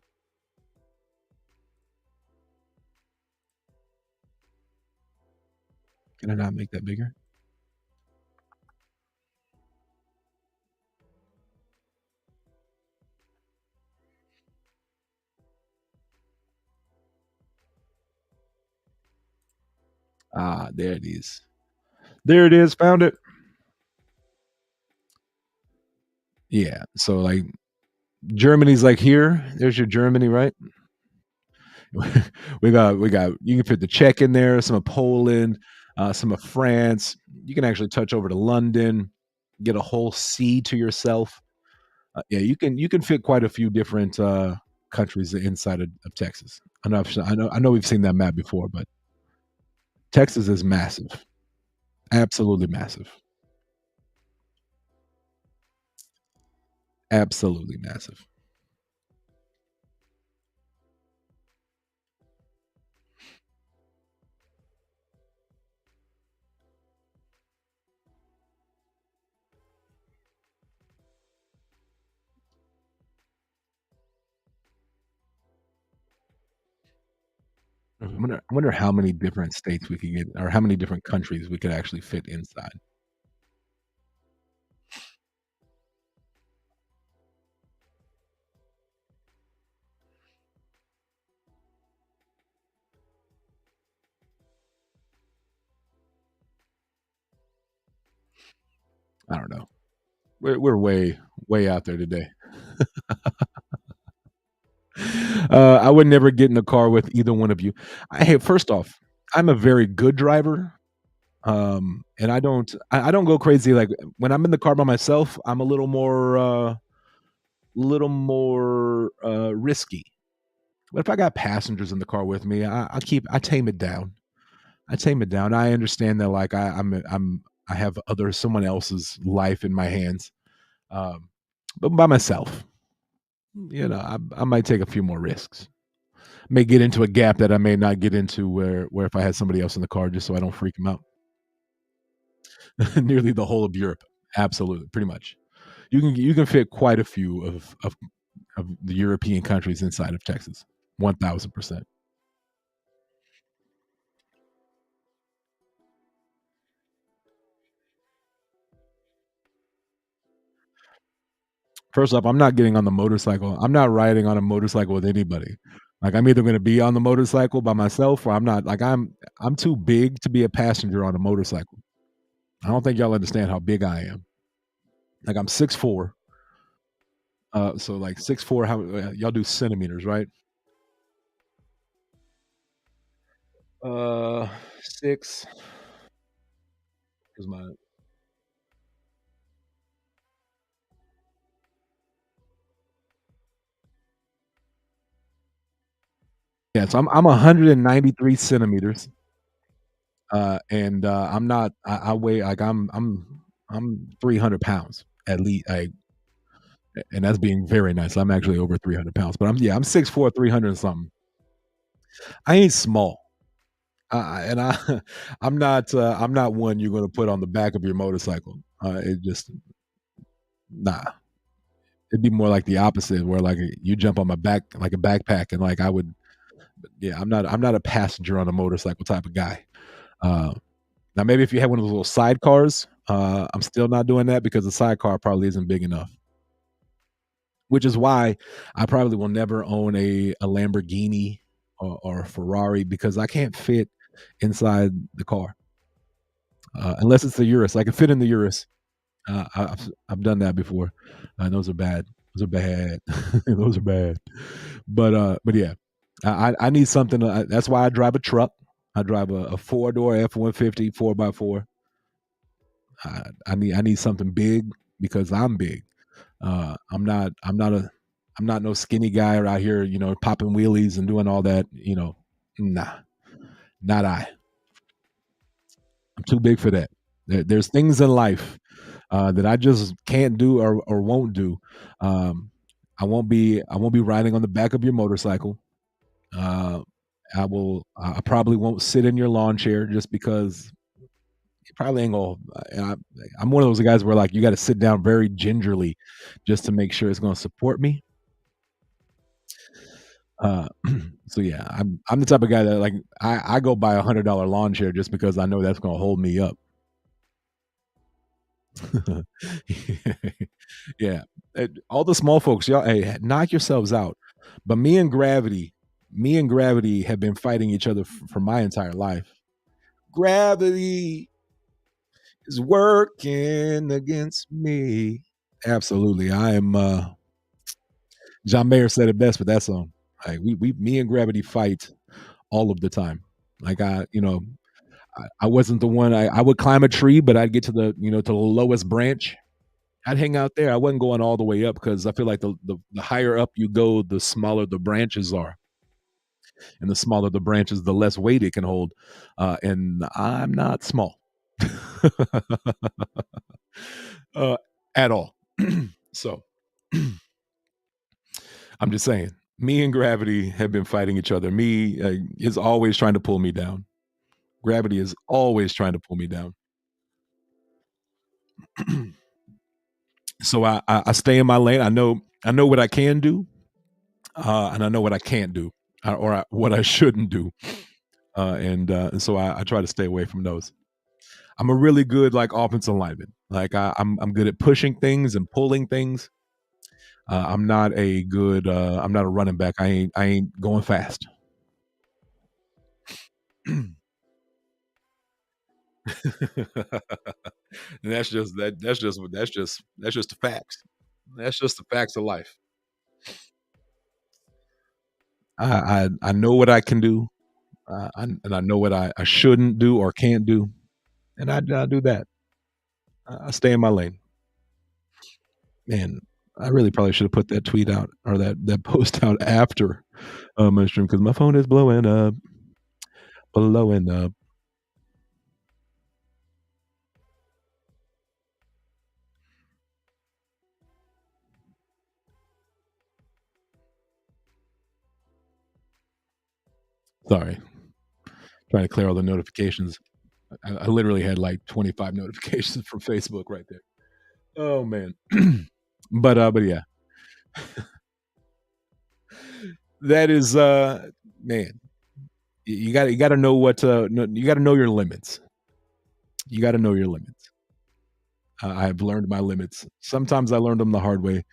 Can I not make that bigger? Ah, there it is. There it is. Found it. Yeah. So like Germany's like here. There's your Germany, right? We got you can fit the Czech in there, some of Poland, some of France. You can actually touch over to London, get a whole sea to yourself. Yeah, you can fit quite a few different countries inside of Texas. I know we've seen that map before, but Texas is massive, absolutely massive, absolutely massive. I wonder how many different states we could get, or how many different countries we could actually fit inside. I don't know. We're way out there today. I would never get in a car with either one of you. Hey, first off, I'm a very good driver, and I don't go crazy. Like when I'm in the car by myself, I'm a little more risky. But if I got passengers in the car with me, I tame it down. I tame it down. I understand that like I have someone else's life in my hands, but by myself. I might take a few more risks. May get into a gap that I may not get into where if I had somebody else in the car just so I don't freak them out. Nearly the whole of Europe. Absolutely, pretty much. You can fit quite a few of the European countries inside of Texas. 1,000%. First off, I'm not getting on the motorcycle. I'm not riding on a motorcycle with anybody. Like I'm either going to be on the motorcycle by myself or I'm not. Like I'm too big to be a passenger on a motorcycle. I don't think y'all understand how big I am. Like I'm 6'4". So like 6'4". How y'all do centimeters, right? 6 is my yeah. So I'm 193 centimeters. And I'm not. I weigh like I'm 300 pounds at least. And that's being very nice. I'm actually over 300 pounds, but I'm 6'4", 300 and something. I ain't small. And I'm not one you're gonna put on the back of your motorcycle. It just nah. It'd be more like the opposite, where like you jump on my back like a backpack, and like I would. Yeah, I'm not a passenger on a motorcycle type of guy. Uh, Now maybe if you had one of those little sidecars, I'm still not doing that because the sidecar probably isn't big enough. Which is why I probably will never own a Lamborghini or a Ferrari because I can't fit inside the car, unless it's the Urus. I can fit in the Urus. I've done that before, and those are bad. Those are bad. Those are bad. But yeah, I need something. That's why I drive a truck. I drive a 4-door F-150 4x4. I need something big because I'm big. I'm not no skinny guy out here, popping wheelies and doing all that. Nah, not I. I'm too big for that. There's things in life that I just can't do or won't do. Um, I won't be riding on the back of your motorcycle. Uh, I will. I probably won't sit in your lawn chair just because you probably ain't gonna. I, I'm one of those guys where like you got to sit down very gingerly just to make sure it's gonna support me. Uh, so yeah, I'm the type of guy that like I go buy $100 lawn chair just because I know that's gonna hold me up. Yeah, all the small folks, y'all, hey, knock yourselves out. But me and gravity have been fighting each other for my entire life. Gravity is working against me. Absolutely, I am. John Mayer said it best with that song. Like me and gravity fight all of the time. Like I wasn't the one. I would climb a tree, but I'd get to the lowest branch. I'd hang out there. I wasn't going all the way up because I feel like the higher up you go, the smaller the branches are, and the smaller the branches, the less weight it can hold. And I'm not small uh, at all. So I'm just saying, me and gravity have been fighting each other. Me is always trying to pull me down. Gravity is always trying to pull me down. So I stay in my lane. I know what I can do, and I know what I can't do, what I shouldn't do, and so I try to stay away from those. I'm a really good like offensive lineman. Like I'm good at pushing things and pulling things. I'm not a running back. I ain't going fast. And that's just the facts. That's just the facts of life. I know what I can do, and I know what I shouldn't do or can't do, and I do that. I stay in my lane. Man, I really probably should have put that tweet out or that post out after my stream because my phone is blowing up. Sorry, trying to clear all the notifications. I literally had like 25 notifications from Facebook right there. Oh man. But yeah, that is man, you got to know you got to know your limits. You got to know your limits. I have learned my limits. Sometimes I learned them the hard way.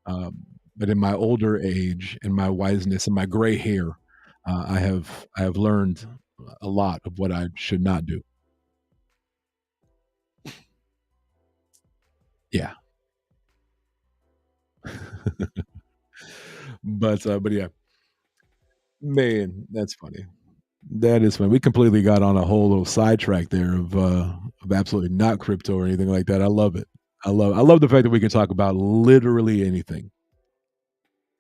Um, but in my older age, in my wiseness, in my gray hair, I have learned a lot of what I should not do. Yeah. But yeah, man, that's funny. That is funny. We completely got on a whole little sidetrack there of absolutely not crypto or anything like that. I love it. I love the fact that we can talk about literally anything.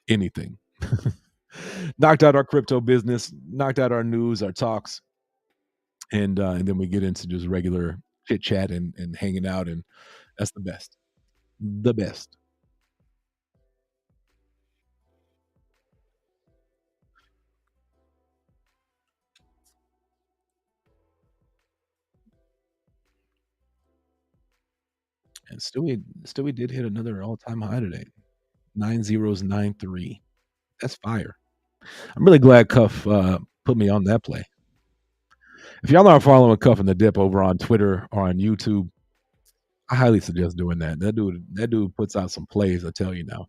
Anything. Knocked out our crypto business, knocked out our news, our talks, and then we get into just regular chit chat and hanging out, and that's the best. The best. And Stewie did hit another all-time high today. 9093. That's fire. I'm really glad Cuff put me on that play. If y'all aren't following Cuff and the Dip over on Twitter or on YouTube, I highly suggest doing that. That dude puts out some plays, I tell you now.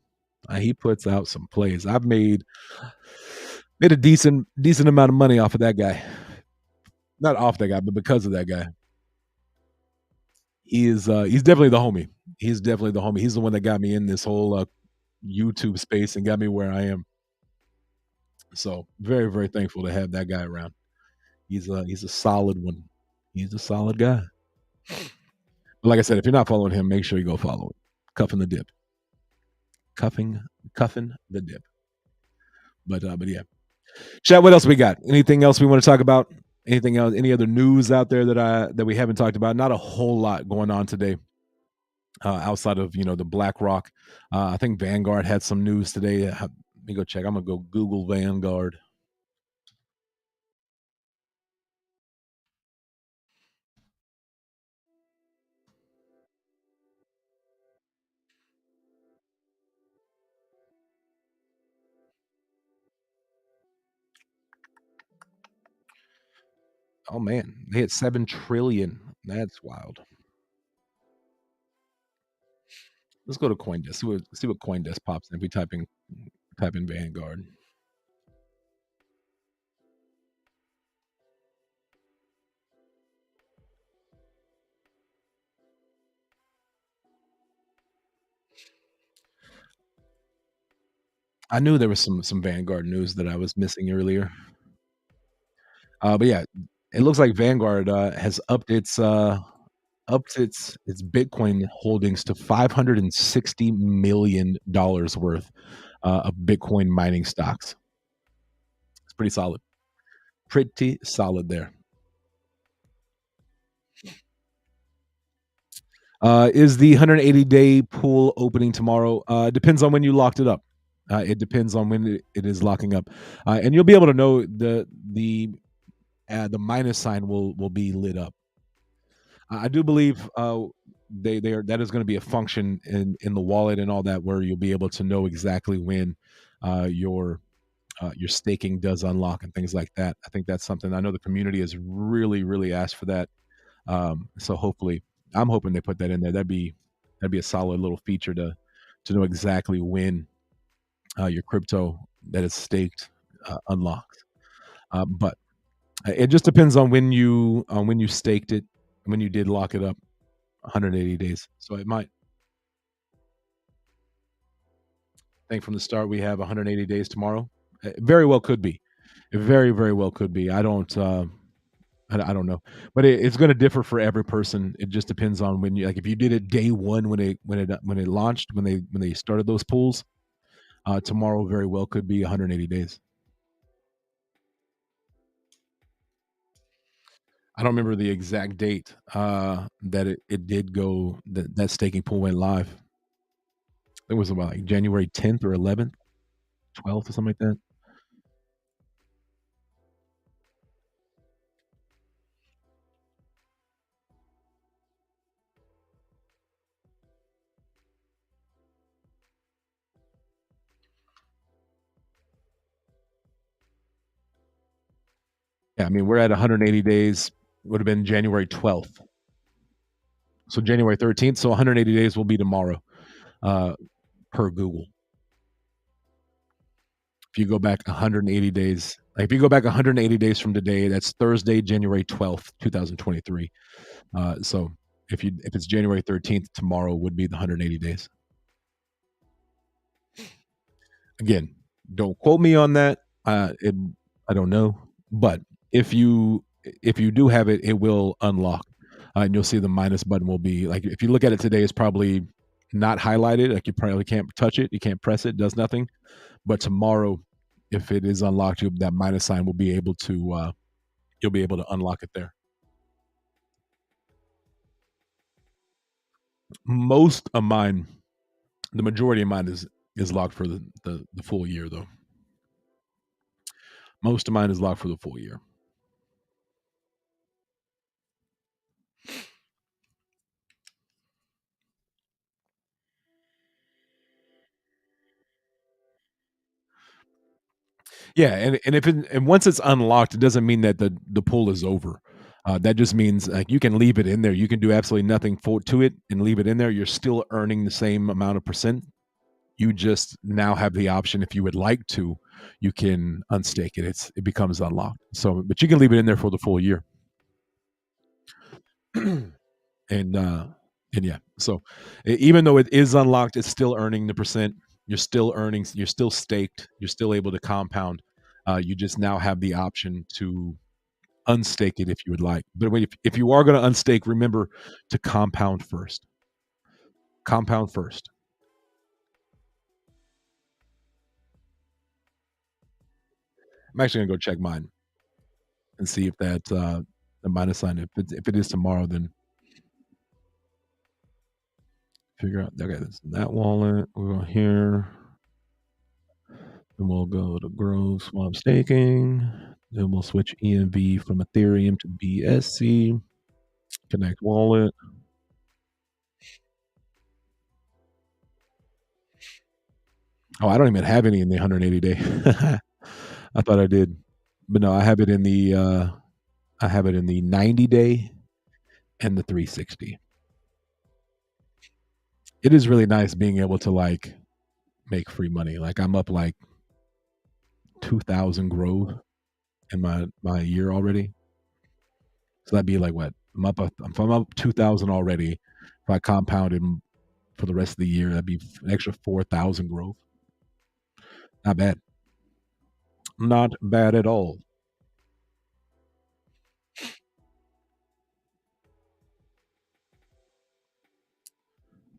He puts out some plays. I've made a decent amount of money off of that guy. Not off that guy, but because of that guy. He's definitely the homie. He's definitely the homie. He's the one that got me in this whole YouTube space and got me where I am. So very, very thankful to have that guy around. He's a solid one. He's a solid guy. But like I said, if you're not following him, make sure you go follow it. Cuffing the Dip. Cuffing Cuffing the Dip. But yeah. Chat, what else we got? Anything else we want to talk about? Anything else? Any other news out there that we haven't talked about? Not a whole lot going on today, outside of the BlackRock. I think Vanguard had some news today. Let me go check. I'm gonna go Google Vanguard. Oh man, they hit 7 trillion. That's wild. Let's go to CoinDesk. See what CoinDesk pops in if we type in Vanguard. I knew there was some Vanguard news that I was missing earlier. But yeah, it looks like Vanguard has upped its Bitcoin holdings to $560 million worth of Bitcoin mining stocks. It's pretty solid. Pretty solid there. Is the 180-day pool opening tomorrow? Depends on when you locked it up. It depends on when it is locking up, and you'll be able to know the minus sign will be lit up. I do believe they are that is going to be a function in the wallet and all that where you'll be able to know exactly when your staking does unlock and things like that. I think that's something I know the community has really asked for that. So hopefully, I'm hoping they put that in there. That'd be a solid little feature to know exactly when your crypto that is staked unlocks. But it just depends on when you staked it, when you did lock it up, 180 days. So it might. I think from the start we have 180 days tomorrow. It very well could be. It very well could be. I don't. I don't know, but it's going to differ for every person. It just depends on when you like. If you did it day one when it launched when they started those pools, tomorrow very well could be 180 days. I don't remember the exact date that it did go that staking pool went live. It was about like January 10th or 11th, 12th or something like that. Yeah, I mean, we're at 180 days. Would have been January 12th. So January 13th. So 180 days will be tomorrow, uh, per Google. If you go back 180 days, like if you go back 180 days from today, that's Thursday, January 12th, 2023. So if it's January 13th, tomorrow would be the 180 days. Again, don't quote me on that. I don't know, but if you if you do have it, it will unlock, and you'll see the minus button will be like if you look at it today, it's probably not highlighted. Like you probably can't touch it, you can't press it, does nothing. But tomorrow, if it is unlocked, that minus sign will be able to you'll be able to unlock it there. Most of mine, the majority of mine is locked for the full year though. Most of mine is locked for the full year. Yeah, and if and once it's unlocked, it doesn't mean that the pull is over. That just means like you can leave it in there. You can do absolutely nothing for to it and leave it in there. You're still earning the same amount of percent. You just now have the option if you would like to, you can unstake it. It becomes unlocked. So, but you can leave it in there for the full year. and and yeah, so even though it is unlocked, it's still earning the percent. You're still earning. You're still staked. You're still able to compound. You just now have the option to unstake it if you would like. But if you are going to unstake, remember to compound first. Compound first. I'm actually gonna go check mine and see if that the minus sign. If it is tomorrow, then figure out. Okay, that's that wallet. We're going here. Then we'll go to grow swap staking. Then we'll switch EMV from Ethereum to BSC. Connect wallet. Oh, I don't even have any in the 180 day. I thought I did, but no, I have it in the 90 day and the 360. It is really nice being able to like make free money. Like I'm up like 2,000 growth in my year already. So that'd be like what if I'm up 2,000 already. If I compounded for the rest of the year, that'd be an extra 4,000 growth. Not bad. Not bad at all.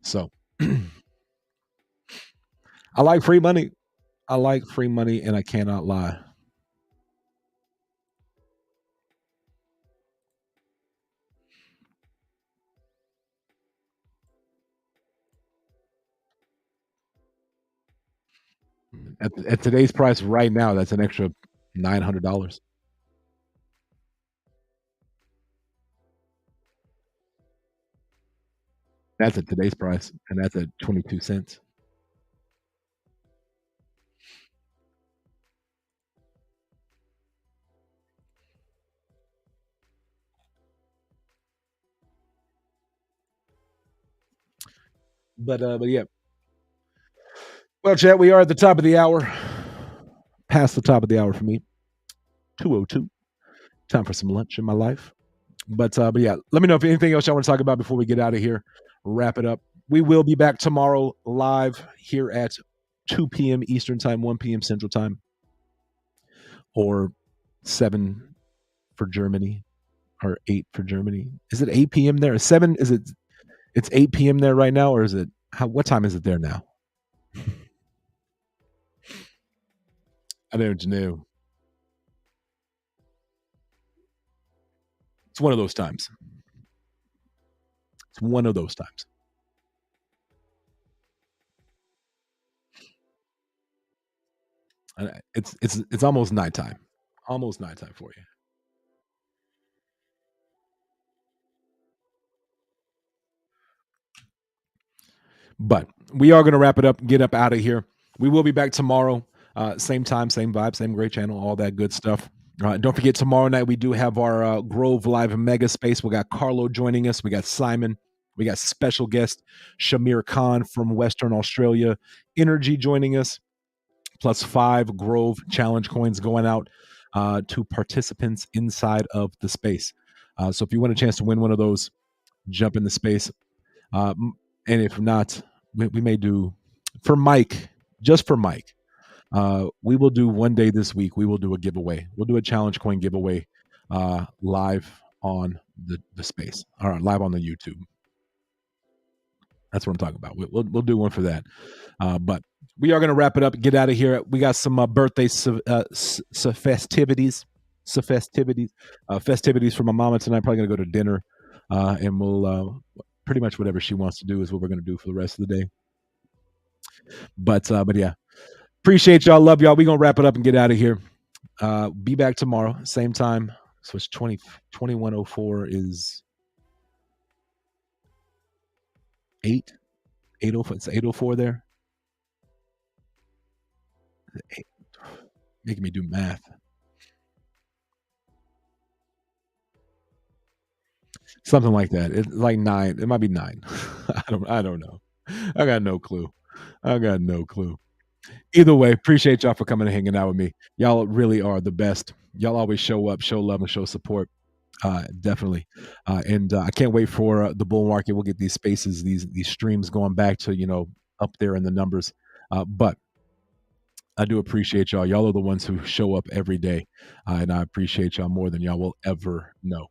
So I like free money. I like free money, and I cannot lie. At today's price right now, that's an extra $900. That's at today's price, and that's at 22 cents. But yeah. Well, chat, we are at the top of the hour. Past the top of the hour for me. 2:02. Time for some lunch in my life. But yeah, let me know if anything else y'all want to talk about before we get out of here. Wrap it up. We will be back tomorrow live here at 2 p.m. Eastern Time, 1 p.m. Central Time, or 7 for Germany, or 8 for Germany. Is it 8 p.m. there? 7? Is it? It's 8 p.m. there right now, or is it? What time is it there now? I don't know. It's one of those times. It's one of those times. It's almost nighttime. Almost nighttime for you. But we are going to wrap it up, get up out of here. We will be back tomorrow. Same time, same vibe, same great channel, all that good stuff. Don't forget, tomorrow night we do have our Grove Live Mega Space. We got Carlo joining us. We got Simon. We got special guest Shamir Khan from Western Australia. Energy joining us, plus 5 Grove Challenge coins going out to participants inside of the space. So if you want a chance to win one of those, jump in the space. And if not, we may do for Mike, just for Mike. We will do one day this week. We will do a giveaway. We'll do a challenge coin giveaway live on the space. All right, live on the YouTube. That's what I'm talking about. We'll do one for that. But we are going to wrap it up. Get out of here. We got some birthday festivities. Festivities for my mama tonight. Probably going to go to dinner, and we'll pretty much whatever she wants to do is what we're going to do for the rest of the day. But yeah. Appreciate y'all. Love y'all. We're going to wrap it up and get out of here. Be back tomorrow, same time. So it's 2104 is 804. It's 804 there. Making me do math. Something like that. It's like 9. It might be 9. I don't know. I got no clue. Either way, appreciate y'all for coming and hanging out with me. Y'all really are the best. Y'all always show up, show love, and show support. Definitely. And I can't wait for the bull market. We'll get these spaces, these streams going back to, up there in the numbers. But I do appreciate y'all. Y'all are the ones who show up every day. And I appreciate y'all more than y'all will ever know.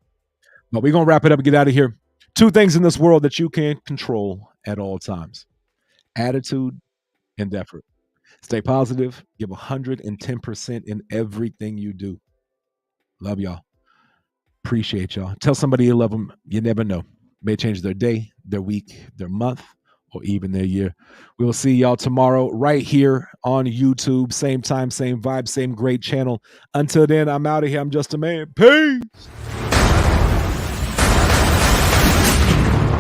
But we're going to wrap it up and get out of here. 2 things in this world that you can control at all times: attitude and effort. Stay positive. Give 110% in everything you do. Love y'all. Appreciate y'all. Tell somebody you love them. You never know. May change their day, their week, their month, or even their year. We will see y'all tomorrow right here on YouTube. Same time, same vibe, same great channel. Until then, I'm out of here. I'm just a man. Peace.